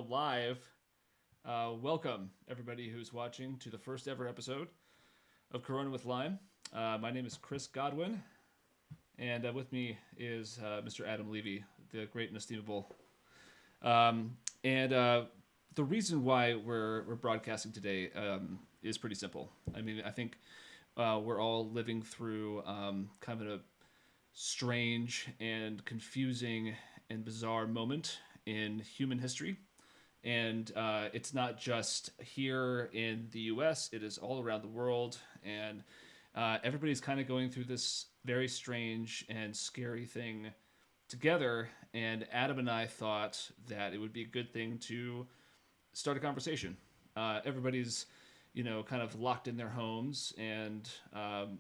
live. Welcome, everybody who's watching, to the first ever episode of Corona with Lime. My name is Chris Godwin, and with me is Mr. Adam Levy, the great and estimable. And The reason why we're broadcasting today is pretty simple. I mean, I think we're all living through kind of a strange and confusing and bizarre moment in human history. And it's not just here in the US, it is all around the world. And everybody's kind of going through this very strange and scary thing together. And Adam and I thought that it would be a good thing to start a conversation. Everybody's, kind of locked in their homes and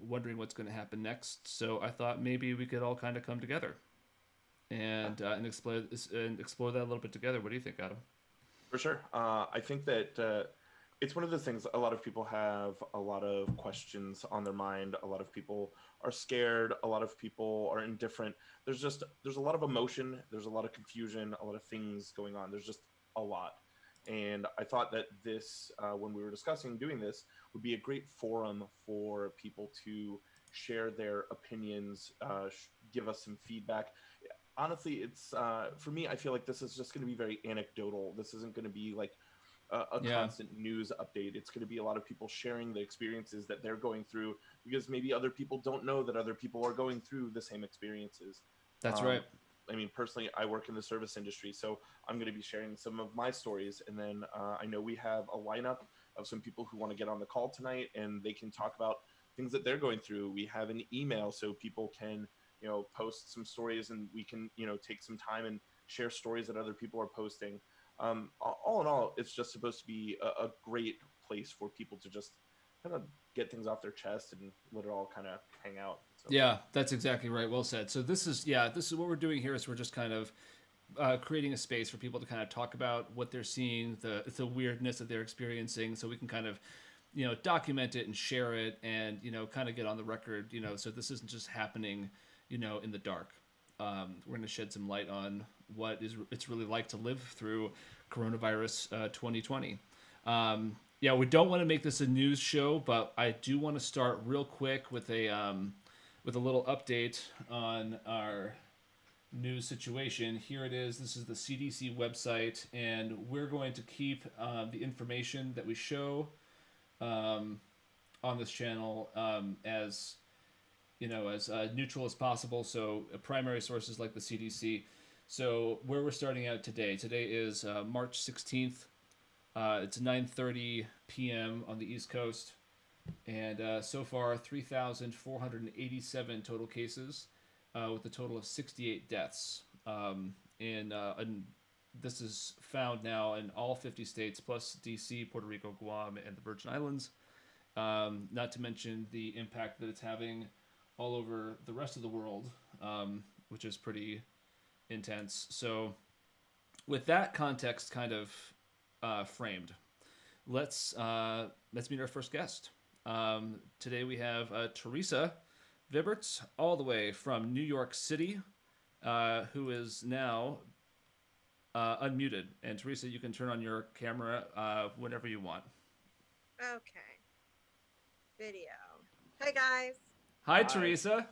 wondering what's going to happen next. So I thought maybe we could all kind of come together and explore that a little bit together. What do you think, Adam? For sure. I think that it's one of those things. A lot of people have a lot of questions on their mind. A lot of people are scared. A lot of people are indifferent. There's a lot of emotion. There's a lot of confusion. A lot of things going on. There's just a lot. And I thought that this, when we were discussing doing this, would be a great forum for people to share their opinions, give us some feedback. Honestly, it's for me, I feel like this is just going to be very anecdotal. This isn't going to be like a constant news update. It's going to be a lot of people sharing the experiences that they're going through, because maybe other people don't know that other people are going through the same experiences. That's right. I mean, personally, I work in the service industry, so I'm going to be sharing some of my stories. And then I know we have a lineup of some people who want to get on the call tonight, and they can talk about things that they're going through. We have an email so people can post some stories, and we can, take some time and share stories that other people are posting. All in all, it's just supposed to be a great place for people to just kind of get things off their chest and let it all kind of hang out. So. Yeah, that's exactly right. Well said. So this is what we're doing here is we're just kind of creating a space for people to kind of talk about what they're seeing, the weirdness that they're experiencing, so we can kind of document it and share it, and kind of get on the record, so this isn't just happening in the dark. We're going to shed some light on what it's really like to live through coronavirus 2020. We don't want to make this a news show, but I do want to start real quick with a little update on our news situation. Here it is. This is the CDC website, and we're going to keep the information that we show on this channel as neutral as possible. So primary sources like the CDC. So where we're starting out today is March 16th. It's 9:30 p.m. on the East Coast. And so far, 3,487 total cases with a total of 68 deaths. And this is found now in all 50 states, plus D.C., Puerto Rico, Guam, and the Virgin Islands. Not to mention the impact that it's having all over the rest of the world, which is pretty intense. So with that context kind of framed, let's meet our first guest. Today we have Teresa Viberts, all the way from New York City, who is now unmuted. And Teresa, you can turn on your camera whenever you want. Okay. Video. Hey guys. Hi, Teresa.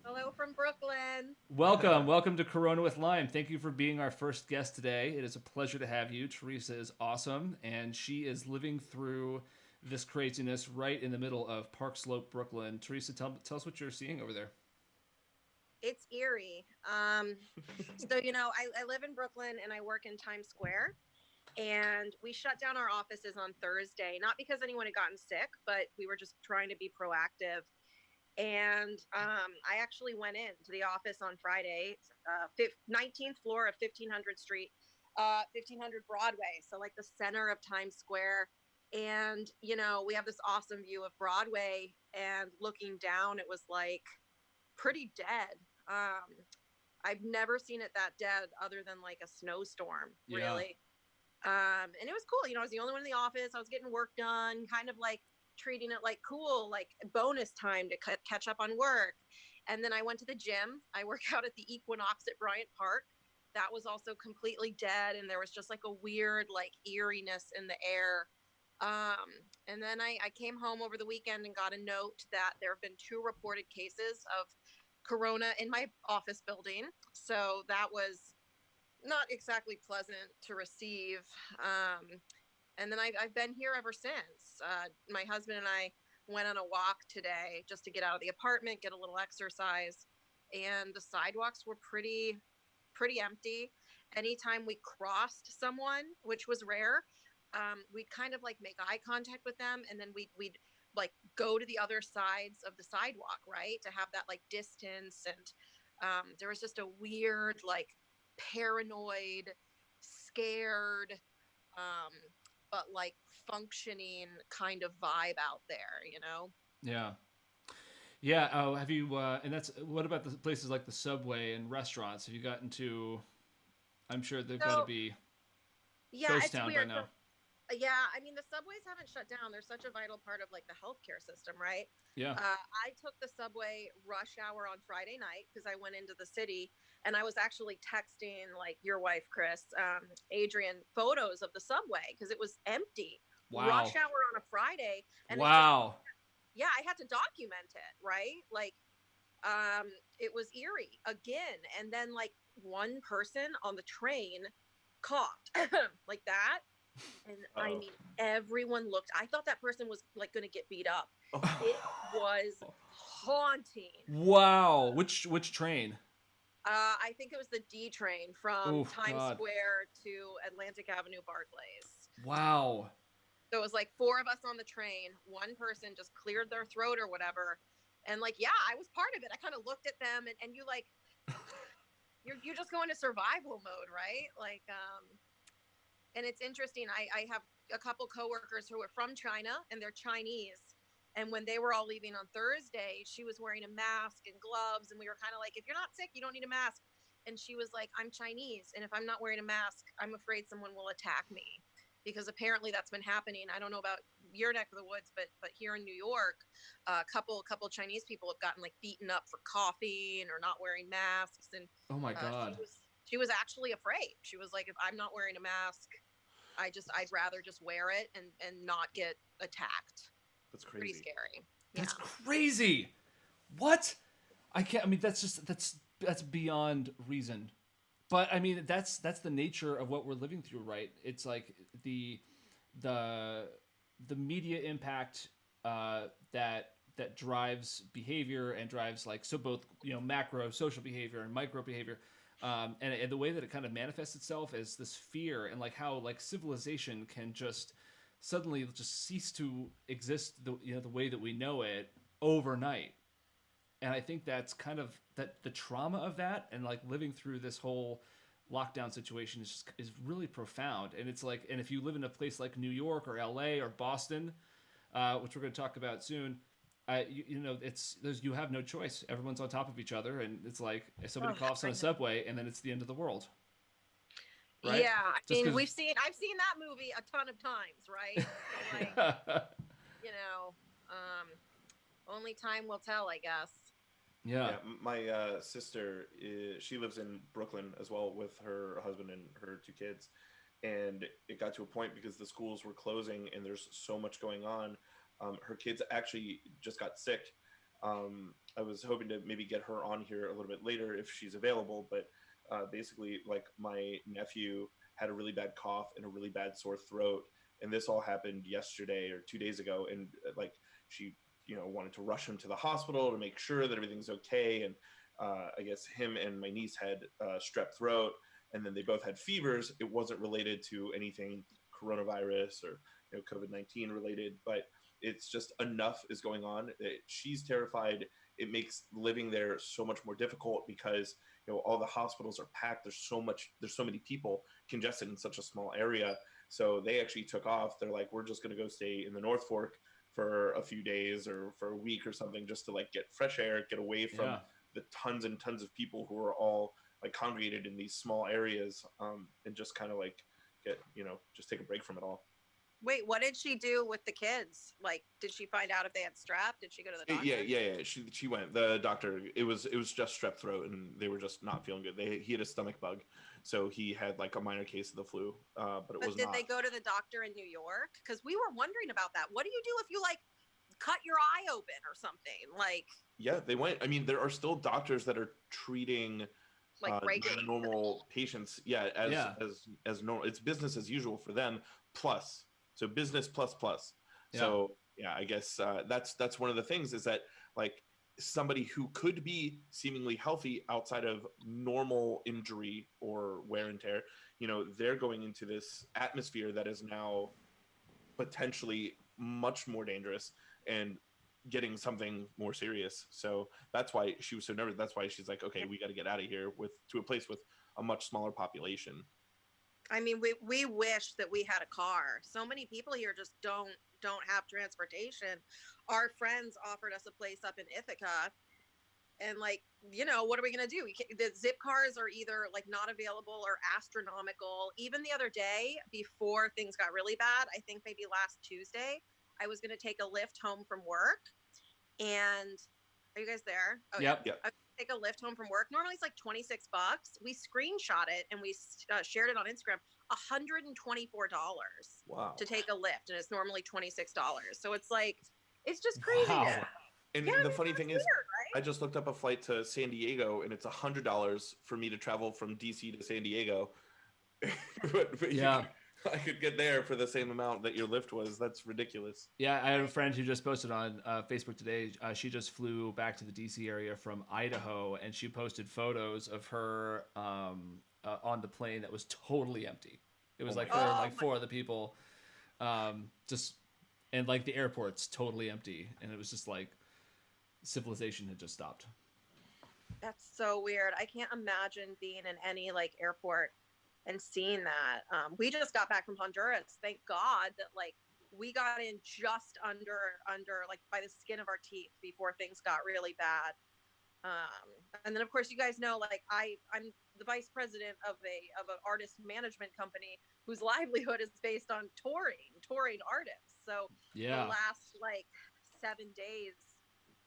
Hello from Brooklyn. Welcome to Corona with Lime. Thank you for being our first guest today. It is a pleasure to have you. Teresa is awesome, and she is living through this craziness right in the middle of Park Slope, Brooklyn. Teresa, tell us what you're seeing over there. It's eerie. I live in Brooklyn and I work in Times Square, and we shut down our offices on Thursday, not because anyone had gotten sick, but we were just trying to be proactive. And I actually went into the office on Friday, 19th floor of 1500 Street, 1500 Broadway. So like the center of Times Square. And, we have this awesome view of Broadway, and looking down, it was like pretty dead. I've never seen it that dead other than like a snowstorm, really. And it was cool. I was the only one in the office. I was getting work done, kind of like treating it like cool, like bonus time to catch up on work. And then I went to the gym. I work out at the Equinox at Bryant Park. that was also completely dead, and there was just like a weird like eeriness in the air. And then I came home over the weekend and got a note that there have been 2 reported cases of corona in my office building. So that was not exactly pleasant to receive. And then I've been here ever since. My husband and I went on a walk today just to get out of the apartment, get a little exercise, and the sidewalks were pretty empty. Anytime we crossed someone, which was rare, we'd kind of like make eye contact with them, and then we'd like go to the other sides of the sidewalk, right, to have that like distance. And there was just a weird, like, paranoid, scared, um, but like functioning kind of vibe out there, you know? Yeah. Yeah. Oh, have you? And that's what about the places like the subway and restaurants? Have you gotten to? I'm sure they've got to So be yeah, ghost it's town by weird. So now. yeah, I mean, the subways haven't shut down. They're such a vital part of like the healthcare system, right? Yeah. I took the subway rush hour on Friday night because I went into the city, and I was actually texting like your wife, Chris, Adrian, photos of the subway because it was empty. Wow. Rush hour on a Friday, and it's just, Wow. yeah, I had to document it, right? Like, it was eerie again. And then like one person on the train coughed like that, and I Oh. mean, everyone looked. I thought that person was like going to get beat up. Oh. It was haunting. Wow. Which train? I think it was the D train from Oh Times God. Square to Atlantic Avenue Barclays. Wow. So it was like 4 of us on the train. One person just cleared their throat or whatever. And like, yeah, I was part of it. I kind of looked at them, and you like, you're just going to survival mode, right? Like, and it's interesting. I have a couple coworkers who are from China, and they're Chinese. And when they were all leaving on Thursday, she was wearing a mask and gloves, and we were kind of like, if you're not sick, you don't need a mask. And she was like, I'm Chinese, and if I'm not wearing a mask, I'm afraid someone will attack me, because apparently that's been happening. I don't know about your neck of the woods, but here in New York, a couple Chinese people have gotten like beaten up for coughing or not wearing masks. And Oh my she God. was actually afraid. She was like, if I'm not wearing a mask, I'd rather just wear it and not get attacked. That's Pretty crazy. scary. That's Yeah. crazy. What? I can't. I mean, that's beyond reason. But I mean, that's the nature of what we're living through, right? It's like the the media impact that drives behavior and drives like so both macro social behavior and micro behavior, and the way that it kind of manifests itself as this fear and like how like civilization can just suddenly just cease to exist the way that we know it overnight. And I think that's kind of that the trauma of that and like living through this whole lockdown situation is really profound. And it's like, and if you live in a place like New York or LA or Boston, which we're going to talk about soon, you have no choice. Everyone's on top of each other, and it's like if somebody Oh, coughs on I a know. subway, and then it's the end of the world, right? Yeah, I Just mean, because. I've seen that movie a ton of times, right? So like, you know, only time will tell, I guess. Yeah. Yeah, my sister she lives in Brooklyn as well with her husband and her 2 kids, and it got to a point because the schools were closing and there's so much going on. Her kids actually just got sick. I was hoping to maybe get her on here a little bit later if she's available, but basically, like my nephew had a really bad cough and a really bad sore throat, and this all happened yesterday or 2 days ago, and like she wanted to rush him to the hospital to make sure that everything's okay. And I guess him and my niece had strep throat, and then they both had fevers. It wasn't related to anything coronavirus or COVID-19 related, but it's just enough is going on. She's terrified. It makes living there so much more difficult because all the hospitals are packed. There's so many people congested in such a small area. So they actually took off. They're like, we're just going to go stay in the North Fork for a few days or for a week or something, just to like get fresh air, get away from Yeah. the tons and tons of people who are all like congregated in these small areas, and just kind of like just take a break from it all. Wait, what did she do with the kids? Like, did she find out if they had strep? Did she go to the doctor? Yeah. She went. The doctor. It was just strep throat, and they were just not feeling good. He had a stomach bug, so he had like a minor case of the flu. But it was did not. they go to the doctor in New York? Because we were wondering about that. What do you do if you like cut your eye open or something? Like, yeah, they went. I mean, there are still doctors that are treating like regular normal patients. Yeah, as normal. It's business as usual for them. Plus, so business plus plus. Yeah. So yeah, I guess that's one of the things is that like somebody who could be seemingly healthy outside of normal injury or wear and tear, they're going into this atmosphere that is now potentially much more dangerous and getting something more serious. So that's why she was so nervous. That's why she's like, okay, we got to get out of here to a place with a much smaller population. I mean, we wish that we had a car. So many people here just don't have transportation. Our friends offered us a place up in Ithaca, and like, what are we gonna do? The zip cars are either like not available or astronomical. Even the other day, before things got really bad, I think maybe last Tuesday, I was gonna take a Lyft home from work. And are you guys there? Oh, yep. I take a Lyft home from work. Normally it's like $26. We screenshot it and we shared it on Instagram. $124 to take a Lyft, and it's normally $26. So it's like, it's just crazy. Wow. And the funny thing is, right? I just looked up a flight to San Diego, and it's $100 for me to travel from DC to San Diego. but yeah. I could get there for the same amount that your Lyft was. That's ridiculous. Yeah, I have a friend who just posted on Facebook today. She just flew back to the DC area from Idaho, and she posted photos of her on the plane that was totally empty. It was like her and like four other people, and like the airport's totally empty, and it was just like civilization had just stopped. That's so weird. I can't imagine being in any like airport and seeing that. We just got back from Honduras. Thank God that like we got in just under like by the skin of our teeth before things got really bad. And then of course you guys know like I'm the vice president of an artist management company whose livelihood is based on touring artists. So the last like 7 days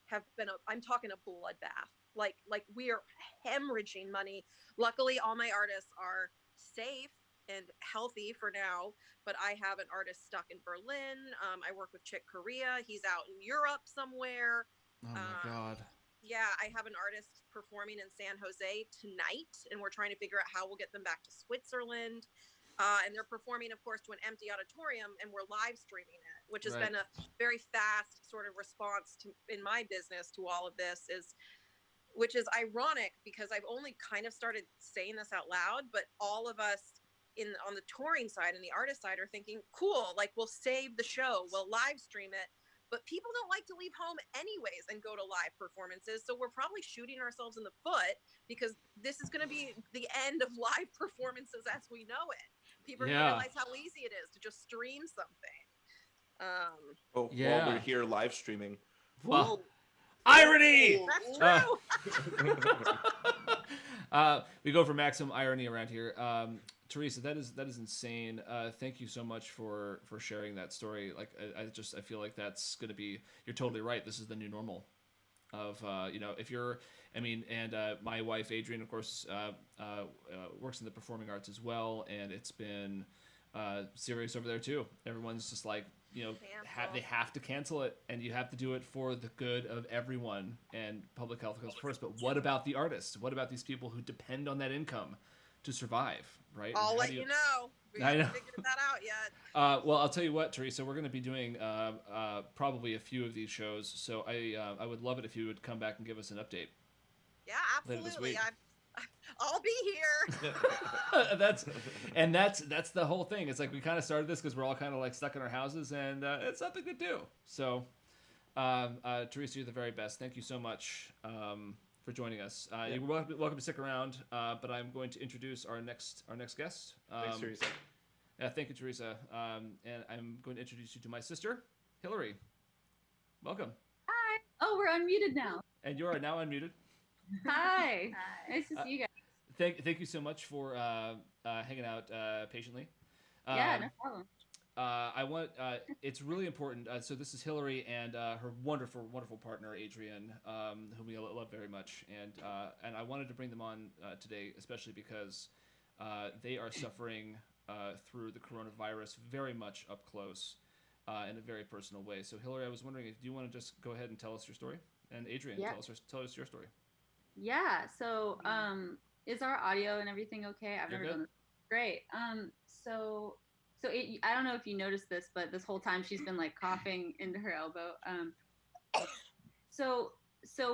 have been I'm talking a bloodbath. Like we are hemorrhaging money. Luckily all my artists are safe and healthy for now, but I have an artist stuck in Berlin. I work with Chick Corea. He's out in Europe somewhere. Oh my God. Yeah, I have an artist performing in San Jose tonight, and we're trying to figure out how we'll get them back to Switzerland. And they're performing, of course, to an empty auditorium, and we're live streaming it, which has been a very fast sort of response in my business to all of this which is ironic because I've only kind of started saying this out loud, but all of us on the touring side and the artist side are thinking, cool, like we'll save the show, we'll live stream it. But people don't like to leave home anyways and go to live performances. So we're probably shooting ourselves in the foot because this is going to be the end of live performances as we know it. People are going to realize how easy it is to just stream something. While we're here live streaming. Well, irony! That's true. We go for maximum irony around here. Teresa, that is insane. Thank you so much for sharing that story. Like I feel like that's gonna be. You're totally right. This is the new normal. Of if you're, and my wife Adrienne, of course, works in the performing arts as well, and it's been serious over there too. Everyone's just like they have to cancel it, and you have to do it for the good of everyone, and public health comes first. But what about the artists? What about these people who depend on that income to survive? Right? I'll let you know. We haven't figured that out yet. Well, I'll tell you what, Teresa, we're going to be doing probably a few of these shows, so I would love it if you would come back and give us an update. Yeah, absolutely. I'll be here. that's the whole thing. It's like we kind of started this because we're all kind of like stuck in our houses, and it's something to do. So, Teresa, you're the very best. Thank you so much for joining us. You're welcome to stick around, but I'm going to introduce our next guest. Thanks, Teresa. Yeah, thank you, Teresa. And I'm going to introduce you to my sister, Hillary. Welcome. Hi. Oh, we're unmuted now. And you are now unmuted. Hi. Nice to see you guys. Thank you so much for hanging out patiently. Yeah, no problem. I want. It's really important. So this is Hillary and her wonderful, wonderful partner Adrian, whom we love very much, and I wanted to bring them on today, especially because they are suffering through the coronavirus very much up close, in a very personal way. So Hillary, I was wondering if you want to just go ahead and tell us your story, and Adrian, Yeah. tell us your story. Yeah. So, is our audio and everything okay? I've You're never good. done this. Great. I don't know if you noticed this, but this whole time she's been like coughing into her elbow. So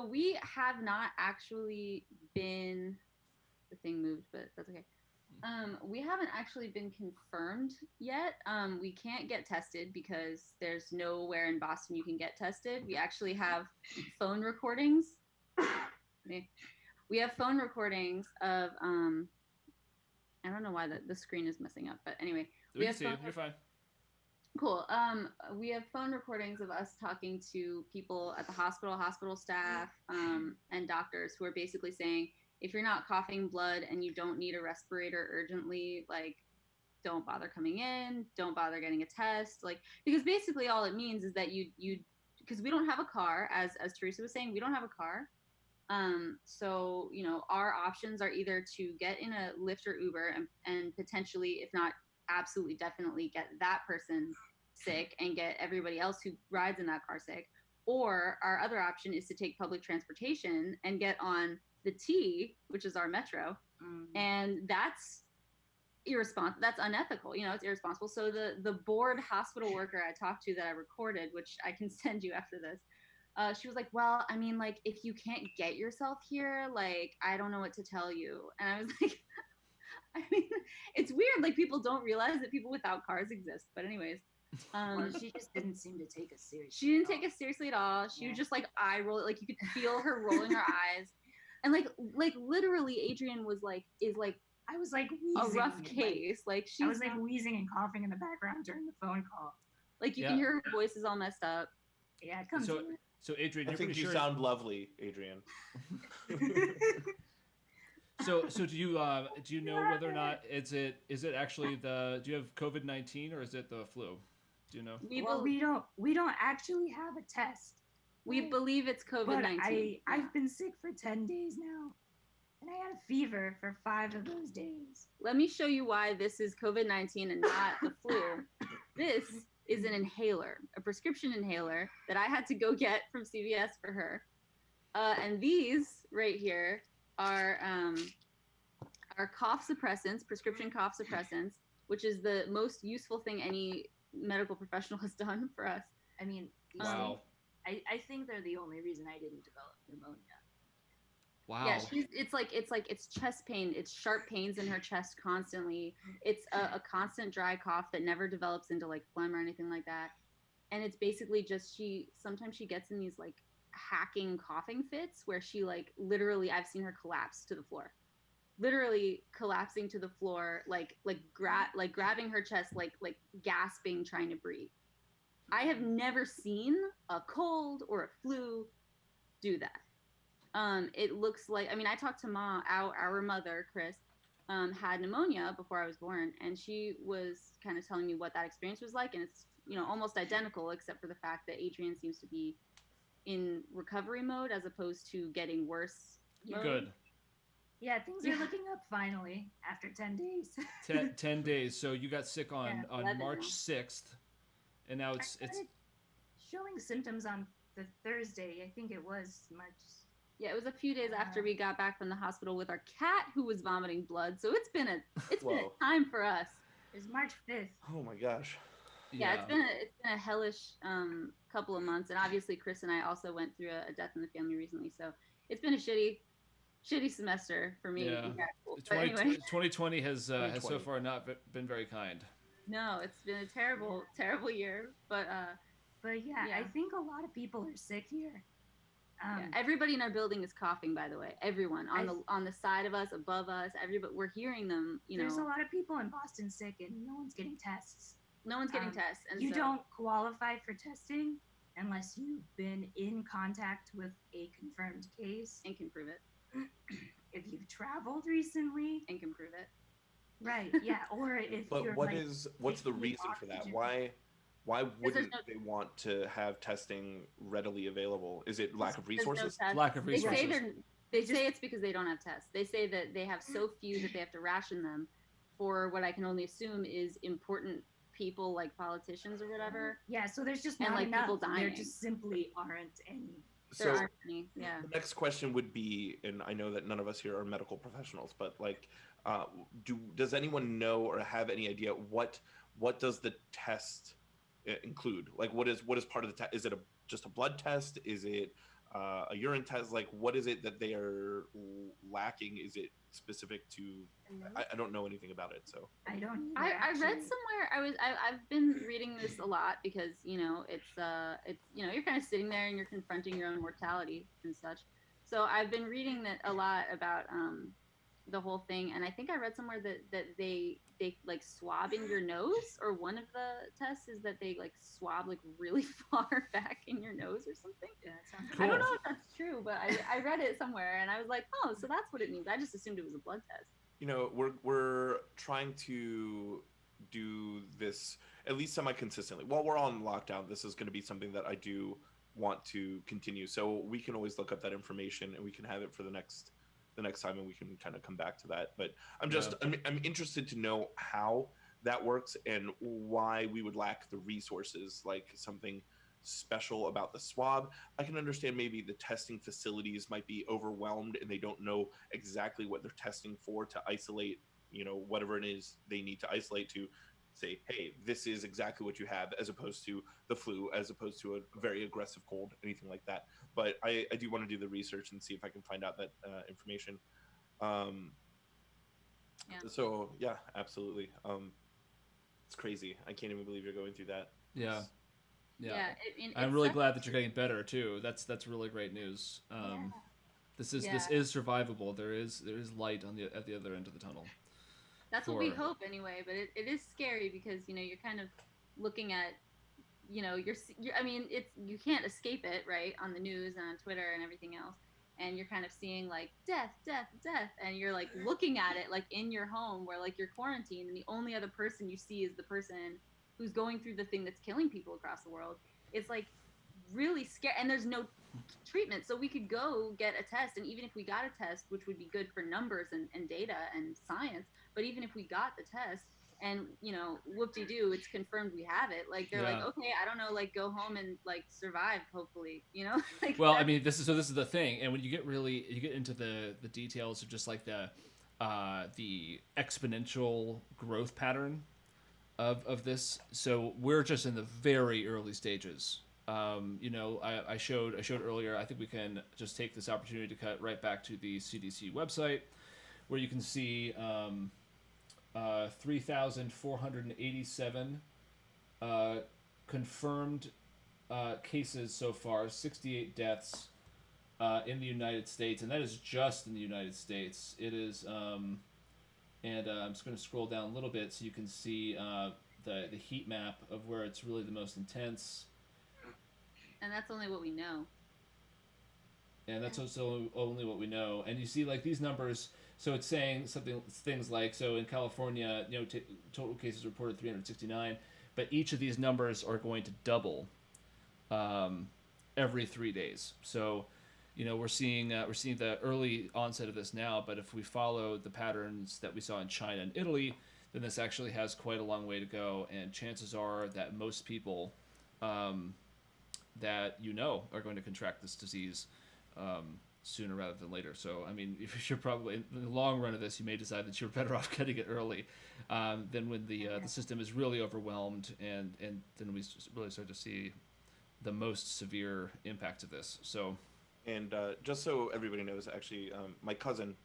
we have not actually been. The thing moved, but that's okay. We haven't actually been confirmed yet. We can't get tested because there's nowhere in Boston you can get tested. We actually have phone recordings. We have phone recordings of I don't know why the screen is messing up, but anyway, We can have see you. phone. You're fine. Cool. We have phone recordings of us talking to people at the hospital staff, and doctors who are basically saying, if you're not coughing blood and you don't need a respirator urgently, like, don't bother coming in, don't bother getting a test, like, because basically all it means is that you because we don't have a car, as Teresa was saying, we don't have a car. So our options are either to get in a Lyft or Uber and potentially, if not absolutely definitely, get that person sick and get everybody else who rides in that car sick, or our other option is to take public transportation and get on the T, which is our metro, and that's irresponsible. That's unethical. It's irresponsible. So the board hospital worker I talked to that I recorded, which I can send you after this, she was like, well, I mean, like, if you can't get yourself here, like, I don't know what to tell you. And I was like, I mean, it's weird. Like, people don't realize that people without cars exist. But anyways, well, she just didn't seem to take us seriously. She didn't take us seriously at all. She was just like eye roll, like you could feel her rolling her eyes, and like literally, Adrian was like, I was like wheezing, a rough case. Like I was like wheezing and coughing in the background during the phone call. Like you can hear her voice is all messed up. Yeah, it comes. So Adrian, I you're think pretty you sure. sound lovely, Adrian. So do you know whether or not is it actually do you have COVID-19 or is it the flu? Do you know? We don't actually have a test. We believe it's COVID-19. I've been sick for 10 days now, and I had a fever for 5 of those days. Let me show you why this is COVID-19 and not the flu. This is an inhaler, a prescription inhaler that I had to go get from CVS for her. And these right here are cough suppressants, prescription cough suppressants, which is the most useful thing any medical professional has done for us. I mean, wow. I think they're the only reason I didn't develop pneumonia. Wow. Yeah, it's chest pain. It's sharp pains in her chest constantly. It's a constant dry cough that never develops into like phlegm or anything like that. And it's basically just sometimes she gets in these like hacking coughing fits where she like literally, I've seen her collapse to the floor. Literally collapsing to the floor, like grabbing her chest, like gasping, trying to breathe. I have never seen a cold or a flu do that. It looks like, I mean, I talked to our mother, Chris, had pneumonia before I was born, and she was kind of telling me what that experience was like, and it's, almost identical, except for the fact that Adrian seems to be in recovery mode as opposed to getting worse mode. Good. Yeah, things are looking up finally after 10 days. 10 days. So you got sick on March 6th, and now it's showing symptoms on the Thursday. I think it was March. Yeah, it was a few days after we got back from the hospital with our cat who was vomiting blood. So it's been a time for us. It was March 5th. Oh my gosh. Yeah, it's been a hellish couple of months, and obviously Chris and I also went through a death in the family recently. So it's been a shitty semester for me. Yeah. But anyway. 2020 has so far not been very kind. No, it's been a terrible year. But yeah, I think a lot of people are sick here. Everybody in our building is coughing, by the way. Everyone on the side of us, above us, everybody, we're hearing them. There's a lot of people in Boston sick, and no one's getting tests. No one's getting tests, and you don't qualify for testing unless you've been in contact with a confirmed case and can prove it. If you've traveled recently and can prove it. Right. Yeah. Or if But you're what's if the you need reason for that? oxygen. Why Because wouldn't they want to have testing readily available? Is it lack of there's no resources? tests. Lack of They say resources. they say it's because they don't have tests. They say that they have so few that they have to ration them for what I can only assume is important people like politicians or whatever, Yeah. So there's just and not like enough. people There dying. just simply aren't any. There So aren't any. Yeah. the next question would be, and I know that none of us here are medical professionals, but like, does anyone know or have any idea what does the test include? Like, what is part of the test? Is it just a blood test? Is it a urine test? Like, what is it that they are lacking? Is it specific to? I don't know anything about it, so. I don't either. I read actually. somewhere I've been reading this a lot because it's you're kind of sitting there and you're confronting your own mortality and such. So I've been reading that a lot about the whole thing, and I think I read somewhere that they like swab in your nose, or one of the tests is that they like swab like really far back in your nose or something. Yeah, that sounds I don't Cool. know if that's true, but I read it somewhere and I was like, oh, so that's what it means. I just assumed it was a blood test. We're trying to do this at least semi consistently. While we're on lockdown, this is going to be something that I do want to continue. So we can always look up that information and we can have it for the next time, and we can kind of come back to that. But I'm interested to know how that works and why we would lack the resources, like something special about the swab. I can understand maybe the testing facilities might be overwhelmed and they don't know exactly what they're testing for to isolate, whatever it is they need to isolate to say, hey, this is exactly what you have, as opposed to the flu, as opposed to a very aggressive cold, anything like that. But I do want to do the research and see if I can find out that information. Um, Yeah. so yeah, absolutely. It's crazy. I can't even believe you're going through that. Yeah. Yeah. I'm It's really such- glad that you're getting better too. That's really great news. This is survivable. There is light at the other end of the tunnel. That's what we hope anyway, but it is scary because you're kind of looking at I mean it's you can't escape it, right, on the news and on Twitter and everything else, and you're kind of seeing like death, death, death, and you're like looking at it like in your home where like you're quarantined and the only other person you see is the person who's going through the thing that's killing people across the world. It's like really scary, and there's no treatment, so we could go get a test, and even if we got a test, which would be good for numbers and data and science, but even if we got the test and whoop-de-doo, it's confirmed we have it, like they're like, okay, I don't know, like go home and like survive, hopefully, like Well, I mean, this is the thing, and when you get into the details of just like the exponential growth pattern of this. So we're just in the very early stages. I showed earlier. I think we can just take this opportunity to cut right back to the CDC website, where you can see 3,487 confirmed cases so far, 68 deaths in the United States, and that is just in the United States. It is, and I'm just going to scroll down a little bit so you can see the heat map of where it's really the most intense. And that's only what we know. And that's also only what we know. And you see, like, these numbers. So it's saying things like, so in California, total cases reported 369, but each of these numbers are going to double every 3 days. So, we're seeing the early onset of this now. But if we follow the patterns that we saw in China and Italy, then this actually has quite a long way to go. And chances are that most people that are going to contract this disease sooner rather than later. So, I mean, if you're probably in the long run of this, you may decide that you're better off getting it early than when the system is really overwhelmed, and then we really start to see the most severe impact of this. So, and just so everybody knows, actually, my cousin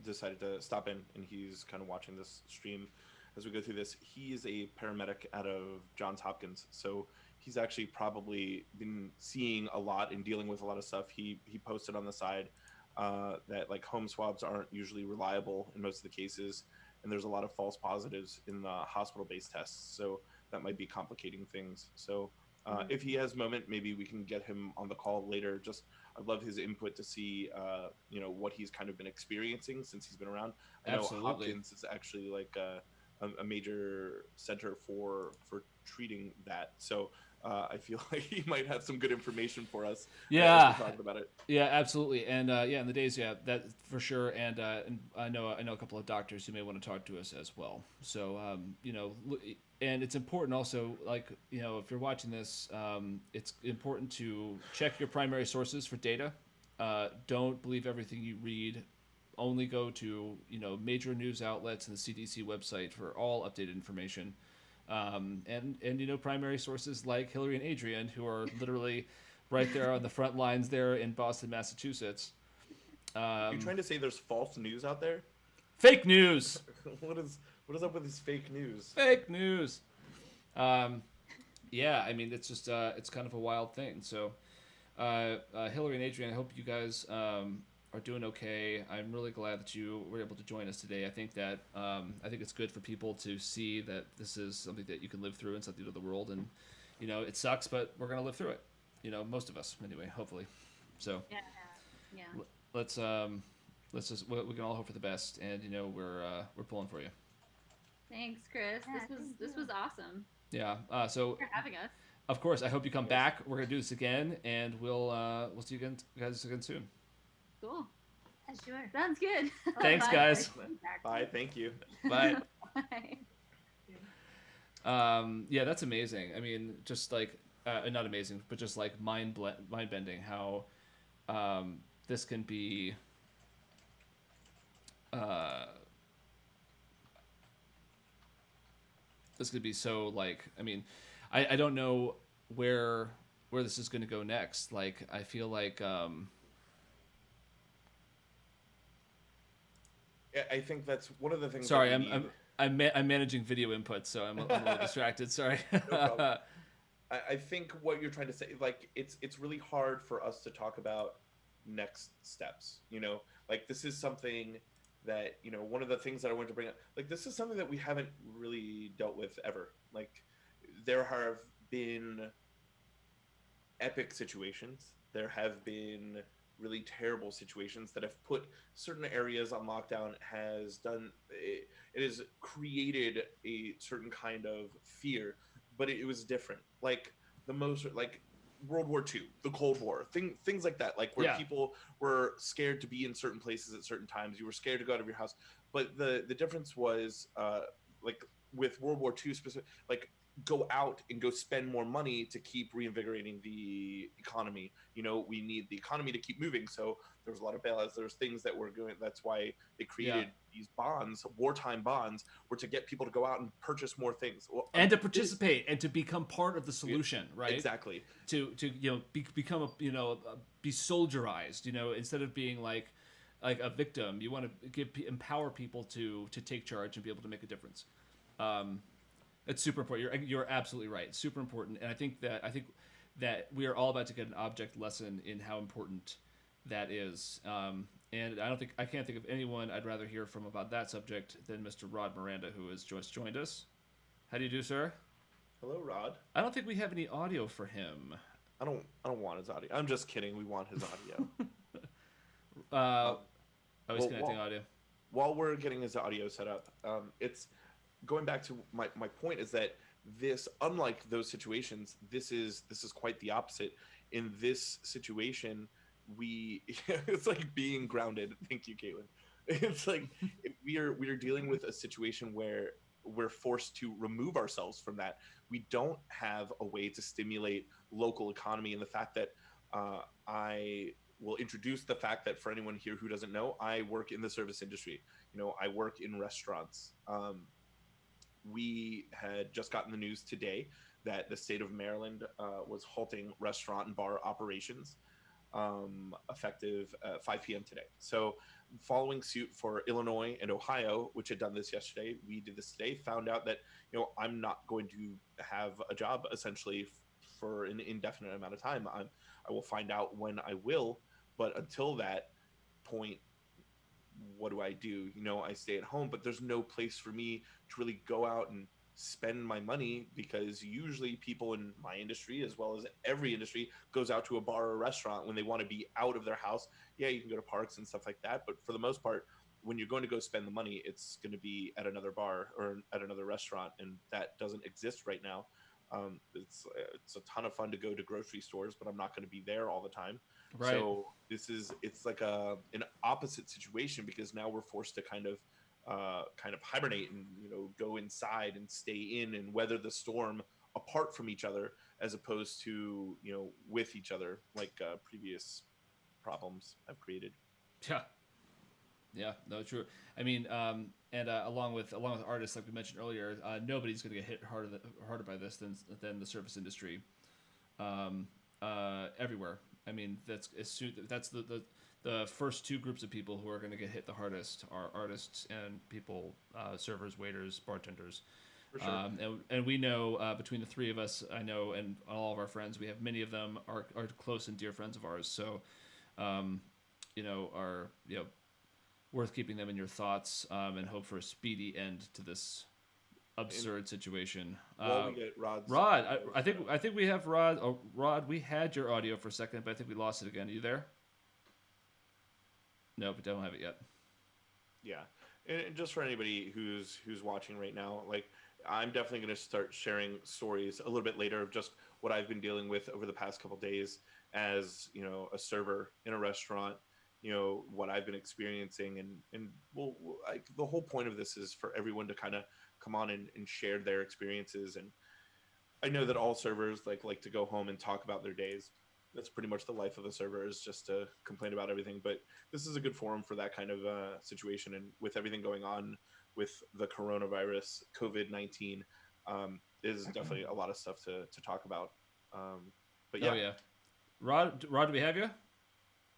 decided to stop in, and he's kind of watching this stream as we go through this. He is a paramedic out of Johns Hopkins, so he's actually probably been seeing a lot and dealing with a lot of stuff. He posted on the side that like home swabs aren't usually reliable in most of the cases, and there's a lot of false positives in the hospital-based tests, so that might be complicating things. So If he has a moment, maybe we can get him on the call later. Just I'd love his input to see, what he's kind of been experiencing since he's been around. I know Absolutely. Hopkins is actually like a major center for treating that. So I feel like he might have some good information for us as Yeah, we're talking about it. yeah, absolutely, and yeah, in the days, yeah, that for sure, and I know a couple of doctors who may want to talk to us as well. So and it's important also, like if you're watching this, it's important to check your primary sources for data. Don't believe everything you read. Only go to major news outlets and the CDC website for all updated information. And primary sources like Hillary and Adrian, who are literally right there on the front lines there in Boston, Massachusetts. Are you trying to say there's false news out there? Fake news. What is up with this fake news? Fake news. Yeah, I mean it's just it's kind of a wild thing. So Hillary and Adrian, I hope you guys are doing okay. I'm really glad that you were able to join us today. I think that I think it's good for people to see that this is something that you can live through and something to the world. And it sucks, but we're gonna live through it. Most of us anyway, hopefully. So Yeah. Yeah. let's just we can all hope for the best, and we're pulling for you. Thanks, Chris. Yeah, This was awesome. Yeah. So Thanks for having us. of course, I hope you come back. We're gonna do this again, and we'll see you guys again soon. Cool. Yeah, sure. Sounds good. Thanks, Bye. guys. Bye. Thank you. Bye. Bye. Yeah, that's amazing. I mean, just like not amazing, but just like mind bending how this can be. This could be so like. I mean, I don't know where this is going to go next. Like, I feel like. I think that's one of the things. Sorry, that we need. I'm managing video input, so I'm a little distracted. Sorry. problem. I think what you're trying to say, like, it's really hard for us to talk about next steps. Like this is something that one of the things that I wanted to bring up. Like this is something that we haven't really dealt with ever. Like there have been epic situations. There have been really terrible situations that have put certain areas on lockdown. It has created a certain kind of fear, but it was different. Like the most like World War II, the Cold War, things like that, like where Yeah. people were scared to be in certain places at certain times. You were scared to go out of your house, but the difference was like with World War II specific, like go out and go spend more money to keep reinvigorating the economy. We need the economy to keep moving. So there was a lot of bailouts. There's things that were going. That's why they created these bonds, wartime bonds, were to get people to go out and purchase more things. Well, and to participate and to become part of the solution, right? Exactly. To become be soldierized, instead of being like a victim. You want to empower people to take charge and be able to make a difference. It's super important. You're absolutely right. Super important, and I think that we are all about to get an object lesson in how important that is. And I can't think of anyone I'd rather hear from about that subject than Mr. Rod Miranda, who has just joined us. How do you do, sir? Hello, Rod. I don't think we have any audio for him. I don't want his audio. I'm just kidding. We want his audio. He's connecting audio. While we're getting his audio set up, it's going back to my point is that this, unlike those situations, this is quite the opposite. In this situation, it's like being grounded. Thank you, Caitlin. It's like we are dealing with a situation where we're forced to remove ourselves from that. We don't have a way to stimulate local economy, and the fact that I will introduce the fact that for anyone here who doesn't know, I work in the service industry. I work in restaurants. We had just gotten the news today that the state of Maryland was halting restaurant and bar operations effective 5 p.m. today. So following suit for Illinois and Ohio, which had done this yesterday, we did this today, found out that, I'm not going to have a job essentially for an indefinite amount of time. I will find out when I will, but until that point, what do? I stay at home, but there's no place for me to really go out and spend my money, because usually people in my industry, as well as every industry, goes out to a bar or a restaurant when they want to be out of their house. Yeah, you can go to parks and stuff like that, but for the most part, when you're going to go spend the money, it's going to be at another bar or at another restaurant, and that doesn't exist right now. It's a ton of fun to go to grocery stores, but I'm not going to be there all the time. Right. So it's like an opposite situation, because now we're forced to kind of hibernate and go inside and stay in and weather the storm apart from each other, as opposed to with each other, like previous problems I've created. Yeah. Yeah, no, true. I mean, and along with artists, like we mentioned earlier, nobody's going to get hit harder by this than the service industry. Everywhere. I mean, that's the first two groups of people who are going to get hit the hardest are artists and people, servers, waiters, bartenders. For sure. And we know, between the three of us, I know, and all of our friends, we have many of them are close and dear friends of ours. So, are worth keeping them in your thoughts, and hope for a speedy end to this absurd situation. Well, we get Rod's. Rod, I think we have Rod. Oh, Rod, we had your audio for a second, but I think we lost it again. Are you there? No, but don't have it yet. Yeah, and just for anybody who's watching right now, like, I'm definitely going to start sharing stories a little bit later of just what I've been dealing with over the past couple days as a server in a restaurant. What I've been experiencing, and like, the whole point of this is for everyone to kind of come on and share their experiences. And I know that all servers like to go home and talk about their days. That's pretty much the life of a server, is just to complain about everything. But this is a good forum for that kind of situation. And with everything going on with the coronavirus, COVID-19, is definitely a lot of stuff to talk about. But yeah. Oh yeah, Rod, do we have you?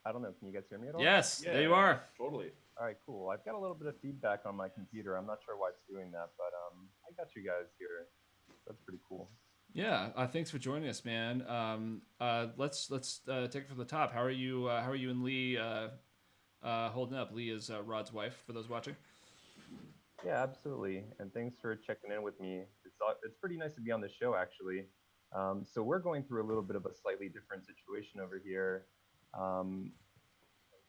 I don't know. Can you guys hear me at all? Yes, Yeah, there you are. Totally. All right, cool. I've got a little bit of feedback on my computer. I'm not sure why it's doing that, but I got you guys here. That's pretty cool. Yeah, thanks for joining us, man. Let's take it from the top. How are you? How are you and Lee holding up? Lee is Rod's wife, for those watching. Yeah, absolutely. And thanks for checking in with me. It's pretty nice to be on the show, actually. So we're going through a little bit of a slightly different situation over here.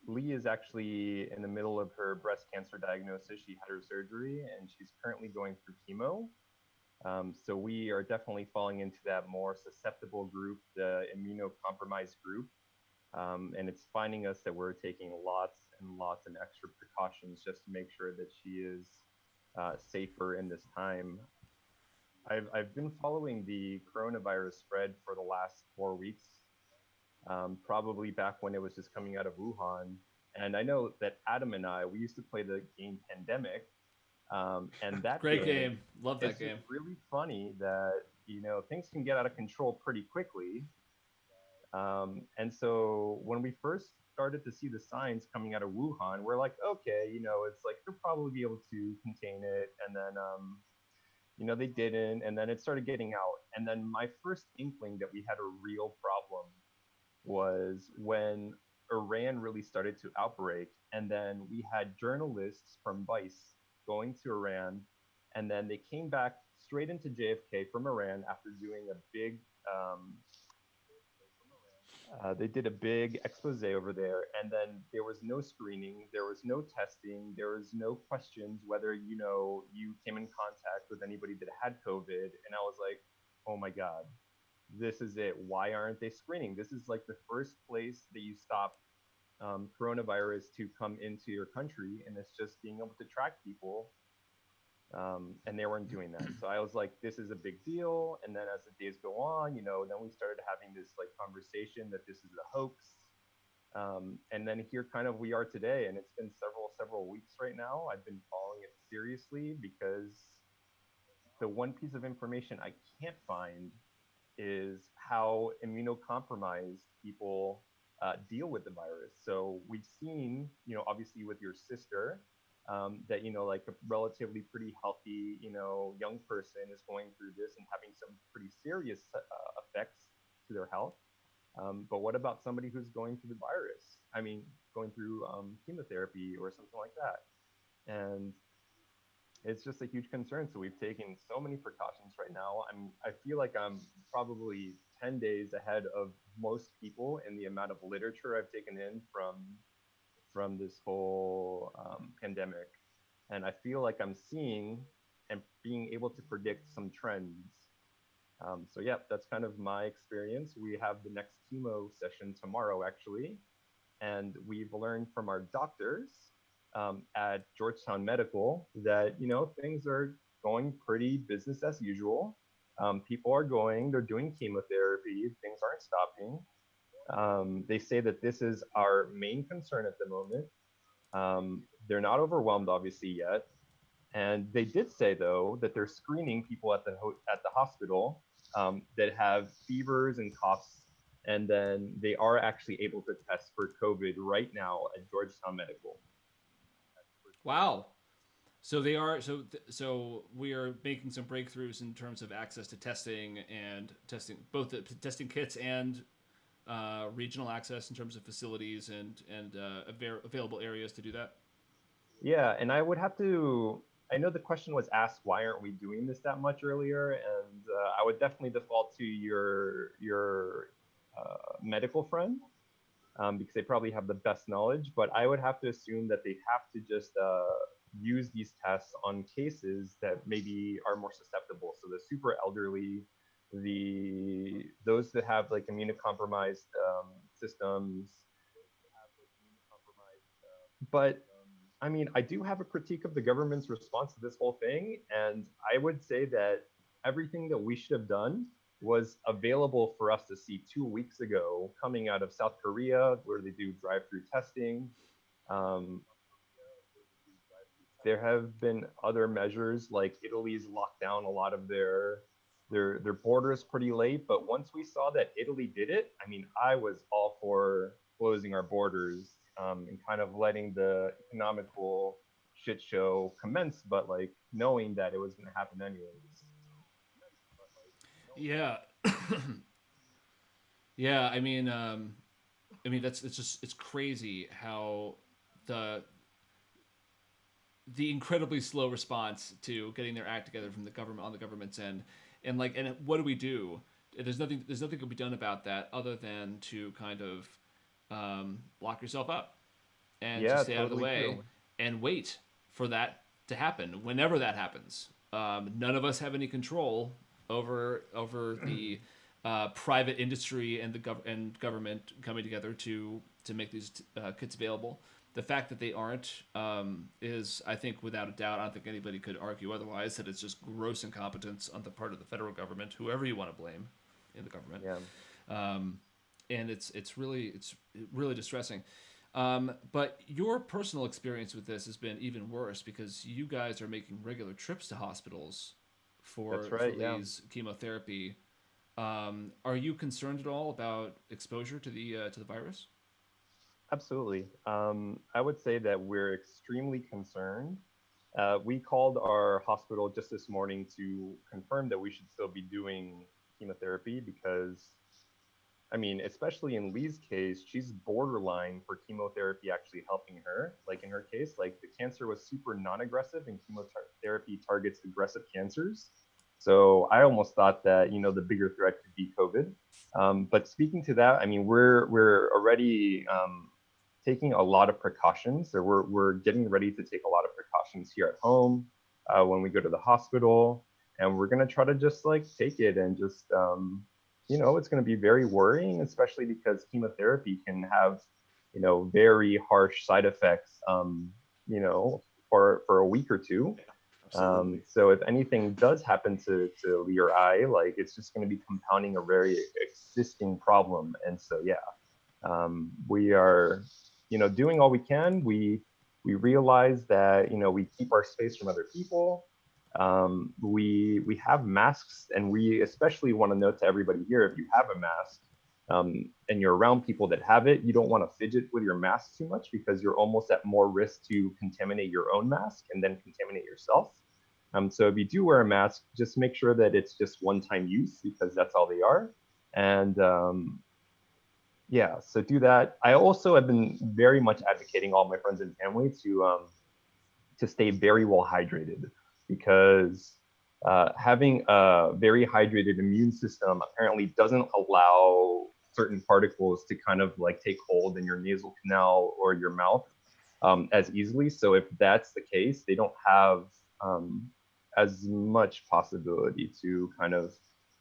Lee is actually in the middle of her breast cancer diagnosis. She had her surgery, and she's currently going through chemo. So we are definitely falling into that more susceptible group, the immunocompromised group. And it's finding us that we're taking lots and lots and extra precautions just to make sure that she is safer in this time. I've been following the coronavirus spread for the last 4 weeks, probably back when it was just coming out of Wuhan. And I know that Adam and we used to play the game Pandemic. And that Great game. Love that game. It's really funny that, things can get out of control pretty quickly. And so when we first started to see the signs coming out of Wuhan, we're like, okay, it's like they'll probably be able to contain it. And then, they didn't. And then it started getting out. And then my first inkling that we had a real problem was when Iran really started to outbreak. And then we had journalists from Vice going to Iran. And then they came back straight into JFK from Iran after doing a big they did a big expose over there, and then there was no screening, there was no testing, there was no questions whether you came in contact with anybody that had COVID. And I was like, oh my God, this is it. Why aren't they screening? This is like the first place that you stop coronavirus to come into your country, and it's just being able to track people. And they weren't doing that. So I was like, this is a big deal. And then as the days go on, then we started having this like conversation that this is a hoax. And then here kind of we are today, and it's been several weeks right now. I've been following it seriously because the one piece of information I can't find is how immunocompromised people deal with the virus. So we've seen, obviously with your sister, that like a relatively pretty healthy young person is going through this and having some pretty serious effects to their health. But what about somebody who's going through the virus? I mean, going through chemotherapy or something like that. And it's just a huge concern. So we've taken so many precautions right now. I feel like I'm probably 10 days ahead of most people in the amount of literature I've taken in from this whole pandemic. And I feel like I'm seeing and being able to predict some trends. So yeah, that's kind of my experience. We have the next chemo session tomorrow, actually, and we've learned from our doctors at Georgetown Medical that things are going pretty business as usual. People are going, they're doing chemotherapy, things aren't stopping. They say that this is our main concern at the moment. They're not overwhelmed, obviously, yet. And they did say, though, that they're screening people at the hospital that have fevers and coughs, and then they are actually able to test for COVID right now at Georgetown Medical. Wow. So they are so we are making some breakthroughs in terms of access to testing and testing both the testing kits and regional access in terms of facilities and available areas to do that. Yeah, and I would have to. I know the question was asked, why aren't we doing this that much earlier? And I would definitely default to your medical friend because they probably have the best knowledge. But I would have to assume that they have to just use these tests on cases that maybe are more susceptible. So the super elderly, those that have like immunocompromised systems. But I mean, I do have a critique of the government's response to this whole thing. And I would say that everything that we should have done was available for us to see 2 weeks ago, coming out of South Korea, where they do drive-through testing. Um, there have been other measures, like Italy's locked down a lot of their borders pretty late. But once we saw that Italy did it, I mean, I was all for closing our borders and kind of letting the economical shit show commence, but like knowing that it was going to happen anyways. Yeah. Yeah, I mean that's it's crazy how the the incredibly slow response to getting their act together from the government on the government's end, and what do we do? There's nothing can be done about that other than to kind of lock yourself up and Yeah, just stay out of the totally way true. and wait for that to happen whenever that happens. None of us have any control over the private industry and the government coming together to make these kits available. The fact that they aren't is, I think, without a doubt, I don't think anybody could argue otherwise, that it's just gross incompetence on the part of the federal government, whoever you want to blame in the government. Yeah. And it's really distressing. But your personal experience with this has been even worse because you guys are making regular trips to hospitals That's right, for yeah. these chemotherapy. Are you concerned at all about exposure to the virus? Absolutely. I would say that we're extremely concerned. We called our hospital just this morning to confirm that we should still be doing chemotherapy because, I mean, especially in Lee's case, she's borderline for chemotherapy actually helping her. Like in her case, like the cancer was super non-aggressive and chemotherapy targets aggressive cancers. So I almost thought that, the bigger threat could be COVID. But speaking to that, I mean, we're already taking a lot of precautions. So we're getting ready to take a lot of precautions here at home when we go to the hospital, and we're gonna try to just like take it and just it's going to be very worrying, especially because chemotherapy can have very harsh side effects for a week or two. Absolutely. So if anything does happen to Lee or I, like it's just going to be compounding a very existing problem. And so yeah, we are doing all we can. We realize that we keep our space from other people. We have masks, and we especially want to note to everybody here, if you have a mask and you're around people that have it, you don't want to fidget with your mask too much because you're almost at more risk to contaminate your own mask and then contaminate yourself. So if you do wear a mask, just make sure that it's just one-time use because that's all they are. And yeah, so do that. I also have been very much advocating all my friends and family to stay very well hydrated. because having a very hydrated immune system apparently doesn't allow certain particles to kind of like take hold in your nasal canal or your mouth as easily. So if that's the case, they don't have as much possibility to kind of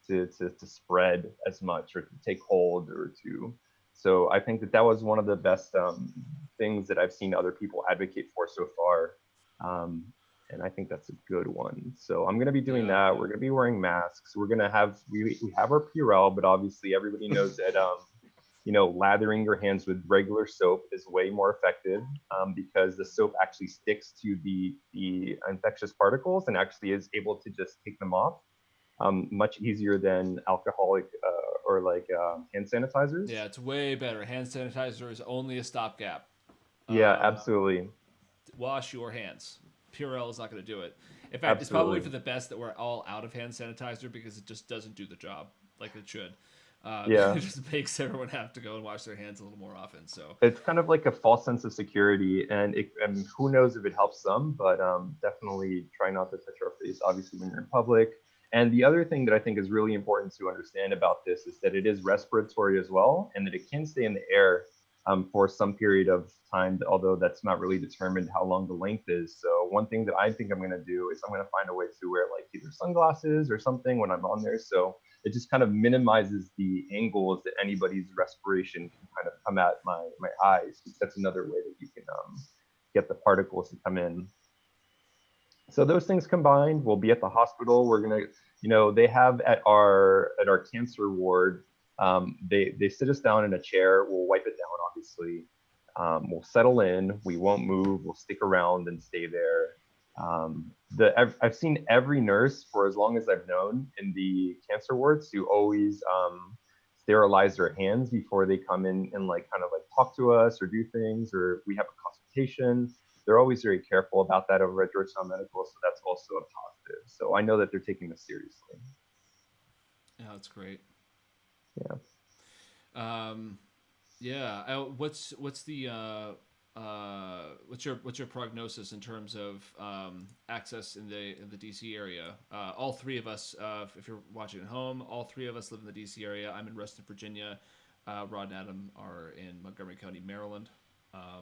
to spread as much or to take hold or to. So I think that was one of the best things that I've seen other people advocate for so far. And I think that's a good one. So I'm going to be doing that. We're going to be wearing masks. We're going to have, we have our Purell, but obviously everybody knows that, lathering your hands with regular soap is way more effective because the soap actually sticks to the infectious particles and actually is able to just take them off much easier than alcoholic or like hand sanitizers. Yeah, it's way better. Hand sanitizer is only a stopgap. Yeah, absolutely. Wash your hands. Purell is not going to do it. In fact, It's probably for the best that we're all out of hand sanitizer because it just doesn't do the job like it should. It just makes everyone have to go and wash their hands a little more often. So it's kind of like a false sense of security, and who knows if it helps some, but definitely try not to touch our face, obviously, when you're in public. And the other thing that I think is really important to understand about this is that it is respiratory as well, and that it can stay in the air for some period of time, although that's not really determined how long the length is. So one thing that I think I'm going to do is I'm going to find a way to wear like either sunglasses or something when I'm on there. So it just kind of minimizes the angles that anybody's respiration can kind of come at my eyes. That's another way that you can get the particles to come in. So those things combined, we'll be at the hospital. We're going to, they have at our cancer ward, they sit us down in a chair. We'll wipe it down, obviously. We'll settle in. We won't move. We'll stick around and stay there. I've seen every nurse for as long as I've known in the cancer wards to always sterilize their hands before they come in and like kind of like talk to us or do things, or we have a consultation. They're always very careful about that over at Georgetown Medical, so that's also a positive. So I know that they're taking this seriously. Yeah, that's great. Yeah. What's your prognosis in terms of access in the DC area? All three of us, if you're watching at home, all three of us live in the DC area. I'm in Reston, Virginia. Rod and Adam are in Montgomery County, Maryland. I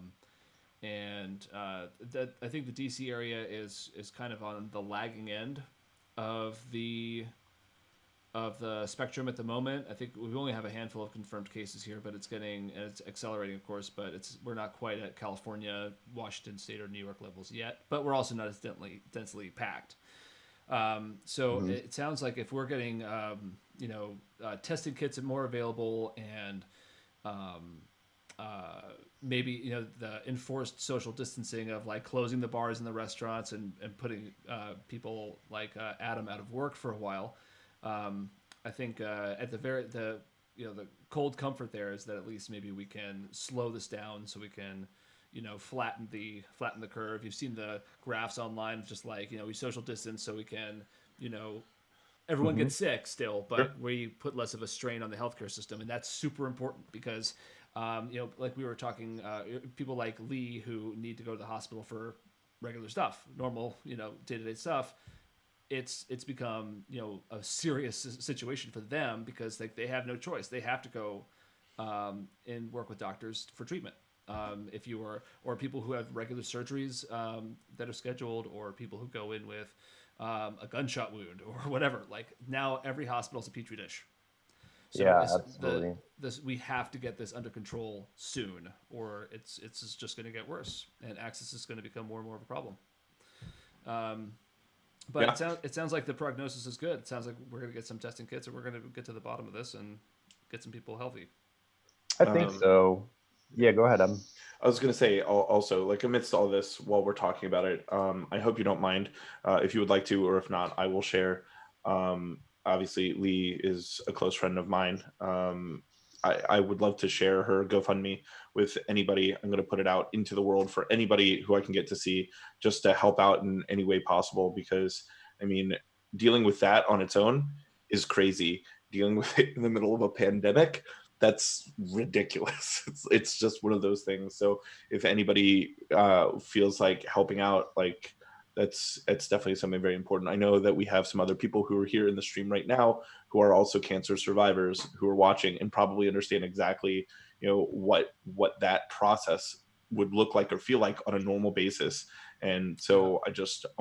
think the DC area is kind of on the lagging end of the spectrum at the moment. I think we only have a handful of confirmed cases here, but it's accelerating, of course. But we're not quite at California, Washington State, or New York levels yet. But we're also not as densely packed. It sounds like if we're getting testing kits are more available and maybe the enforced social distancing of like closing the bars and the restaurants and putting people like Adam out of work for a while. I think at the cold comfort there is that at least maybe we can slow this down so we can flatten the curve. You've seen the graphs online, just like we social distance so we can everyone gets sick still, but we put less of a strain on the healthcare system, and that's super important because like we were talking, people like Lee who need to go to the hospital for regular stuff, normal day-to-day stuff. It's become a serious situation for them because they have no choice. They have to go and work with doctors for treatment. If you are, or people who have regular surgeries that are scheduled, or people who go in with a gunshot wound or whatever. Like now, every hospital's a petri dish. So yeah, absolutely. We have to get this under control soon, or it's just going to get worse, and access is going to become more and more of a problem. But it sounds like the prognosis is good. It sounds like we're going to get some testing kits, and we're going to get to the bottom of this and get some people healthy. I think so. Yeah, go ahead. I was going to say also, like amidst all this, while we're talking about it, I hope you don't mind if you would like to, or if not, I will share. Obviously, Lee is a close friend of mine. I would love to share her GoFundMe with anybody. I'm going to put it out into the world for anybody who I can get to see, just to help out in any way possible. Because, I mean, dealing with that on its own is crazy. Dealing with it in the middle of a pandemic, that's ridiculous. It's just one of those things. So if anybody feels like helping out, like that's definitely something very important. I know that we have some other people who are here in the stream right now who are also cancer survivors who are watching and probably understand exactly, what that process would look like or feel like on a normal basis. And so I